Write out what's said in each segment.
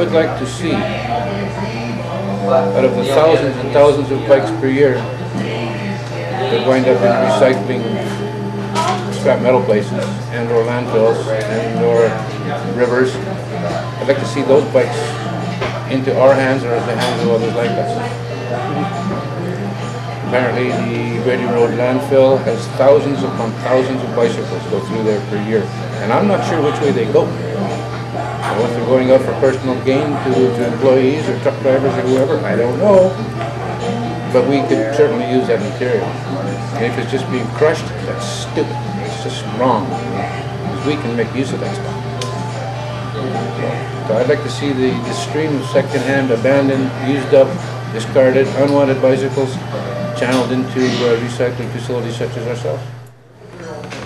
would like to see, out of the thousands and thousands of bikes per year that wind up in recycling scrap metal places and or landfills and or rivers, I'd like to see those bikes into our hands or the hands of others like us. Apparently the Brady Road landfill has thousands upon thousands of bicycles go through there per year, and I'm not sure which way they go. Or if they're going out for personal gain to employees or truck drivers or whoever, I don't know. But we could certainly use that material. And if it's just being crushed, that's stupid. It's just wrong. Because we can make use of that stuff. So I'd like to see the stream of second-hand, abandoned, used up, discarded, unwanted bicycles channeled into recycling facilities such as ourselves.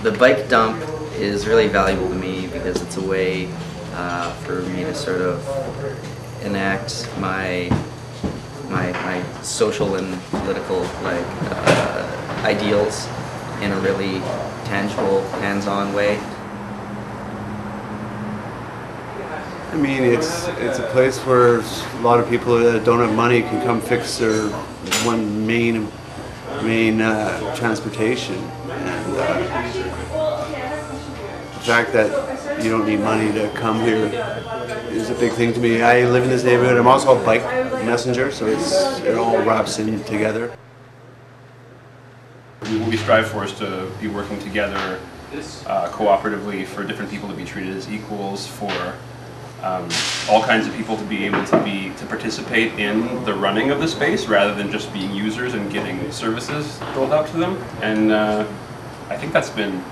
The bike dump is really valuable to me because it's a way for me to sort of enact my social and political ideals in a really tangible, hands-on way. I mean, it's a place where a lot of people that don't have money can come fix their one main transportation, and the fact that you don't need money to come here is a big thing to me. I live in this neighborhood. I'm also a bike messenger, so it all wraps in together. What we strive for is to be working together cooperatively for different people to be treated as equals, for all kinds of people to be able to participate in the running of the space rather than just being users and getting services rolled out to them. And I think that's been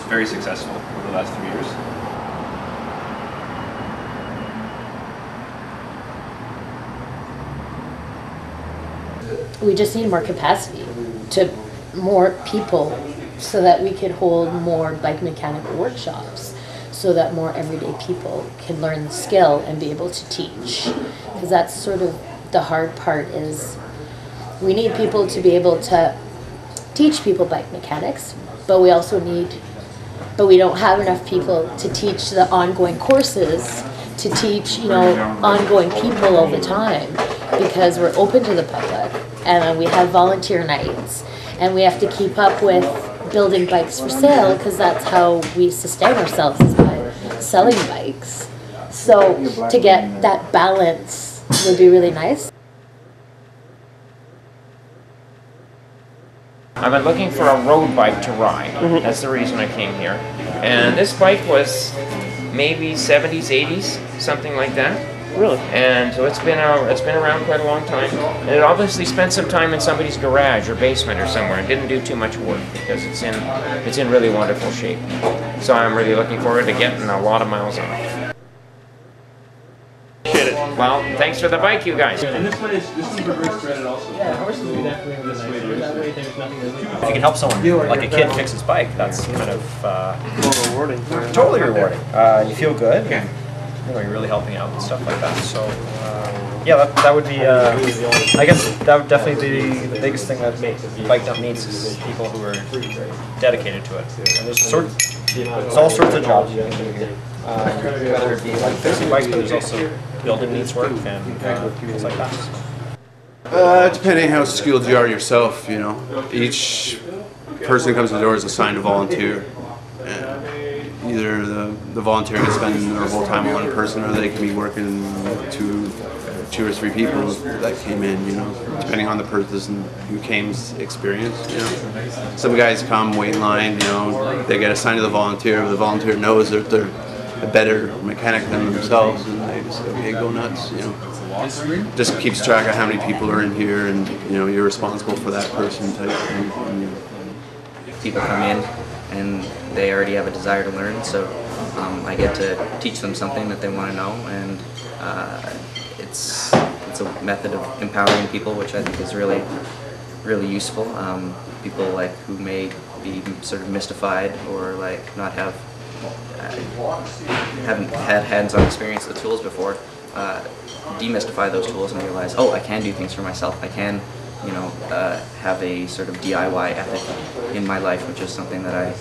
very successful over the last 3 years. We just need more capacity to more people so that we could hold more bike mechanical workshops, so that more everyday people can learn the skill and be able to teach. Because that's sort of the hard part, is we need people to be able to teach people bike mechanics, but we don't have enough people to teach the ongoing courses, to teach, ongoing people all the time, because we're open to the public and we have volunteer nights and we have to keep up with building bikes for sale, because that's how we sustain ourselves, is by selling bikes. So to get that balance would be really nice. I've been looking for a road bike to ride. That's the reason I came here. And this bike was maybe 70s, 80s, something like that. Really? And so it's been around quite a long time. And it obviously spent some time in somebody's garage or basement or somewhere and didn't do too much work, because it's in really wonderful shape. So I'm really looking forward to getting a lot of miles on it. Well, thanks for the bike, you guys. And this one's reverse threaded also. Yeah, horses do definitely this way. That way there's nothing to do. If you can help someone, like a kid, fix his bike, that's kind of rewarding. totally rewarding. You feel good. And, you're really helping out and stuff like that. So yeah, that would be. I guess that would definitely be the biggest thing that Bike Dump needs, is people who are dedicated to it. And there's all sorts of jobs you can do here. Whether it be like fixing bikes, but there's also building needs work and things like that. Depending how skilled you are yourself, each person who comes to the door is assigned a volunteer. Either the volunteer can spend their whole time on one person, or they can be working two or three people that came in, depending on the person who came's experience, Some guys come, wait in line, they get assigned to the volunteer. The volunteer knows that they're a better mechanic than themselves, and they just say, okay, go nuts, Just keeps track of how many people are in here, and, you're responsible for that person type thing. People come in and they already have a desire to learn, so I get to teach them something that they want to know, and it's a method of empowering people, which I think is really useful. People who may be sort of mystified or not haven't had hands-on experience with tools before, demystify those tools and realize, oh, I can do things for myself. I can you know, have a sort of DIY ethic in my life, which is something that I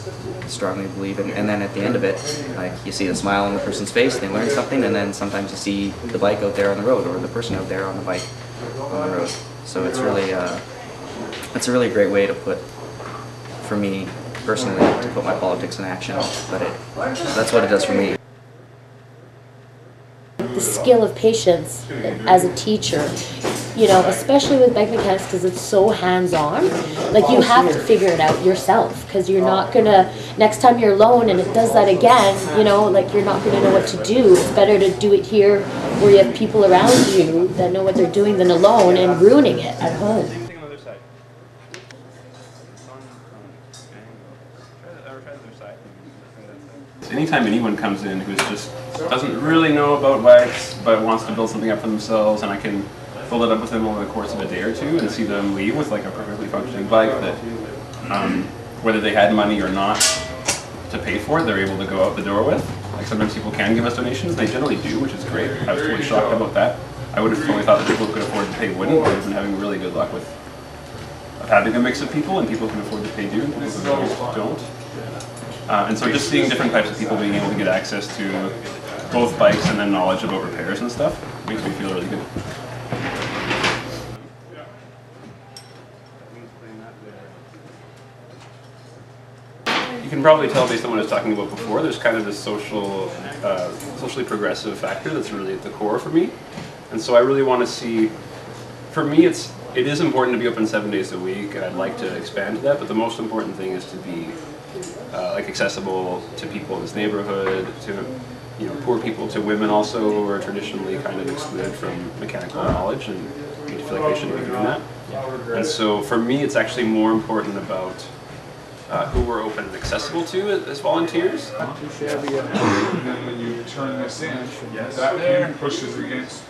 strongly believe in. And then at the end of it, like, you see the smile on the person's face, they learn something, and then sometimes you see the bike out there on the road, or the person out there on the bike on the road. So it's really, it's a really great way to put, for me personally, to put my politics in action. But that's what it does for me. The skill of patience as a teacher, you know, especially with bike mechanics, because it's so hands-on, like, you have to figure it out yourself, because you're not gonna, next time you're alone and it does that again, you know, like, you're not gonna know what to do. It's better to do it here where you have people around you that know what they're doing than alone and ruining it at home. Anytime anyone comes in who's just doesn't really know about bikes but wants to build something up for themselves, and I can build it up with them over the course of a day or two and see them leave with like a perfectly functioning bike that, whether they had money or not to pay for it, they're able to go out the door with. Like, sometimes people can give us donations, they generally do, which is great. I was totally shocked about that. I would have totally thought that people who could afford to pay wouldn't, but I've been having really good luck with having a mix of people, and people can afford to pay do and people who don't. And so just seeing different types of people being able to get access to both bikes and then knowledge about repairs and stuff makes me feel really good. You can probably tell based on what I was talking about before, there's kind of this socially progressive factor that's really at the core for me. And so I really want to see, for me it is important to be open 7 days a week, and I'd like to expand to that, but the most important thing is to be like accessible to people in this neighborhood, to, you know, poor people, to women also, who are traditionally kind of excluded from mechanical knowledge, and I feel like they shouldn't be doing that. And so for me it's actually more important about who we're open and accessible to as volunteers. When you turn this in, that pin pushes against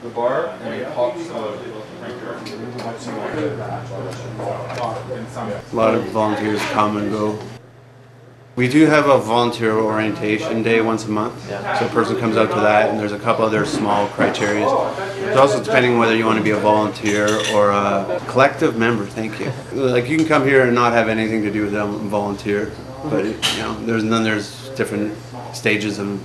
the bar and it pops the A lot of volunteers come and go. We do have a volunteer orientation day once a month, so a person comes out to that, and there's a couple other small criteria. It's also depending whether you want to be a volunteer or a collective member. Thank you. Like, you can come here and not have anything to do with them and volunteer, but you know, there's different stages of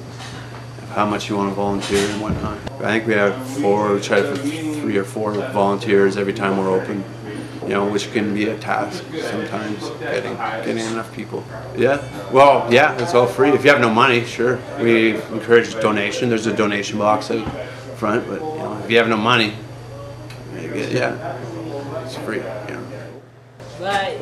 how much you want to volunteer and whatnot. I think we have we try for 3 or 4 volunteers every time we're open. You know, which can be a task sometimes, getting enough people. Yeah, well, yeah, it's all free. If you have no money, sure. We encourage donation. There's a donation box out front, but you know, if you have no money, yeah, it's free. You know. Bye.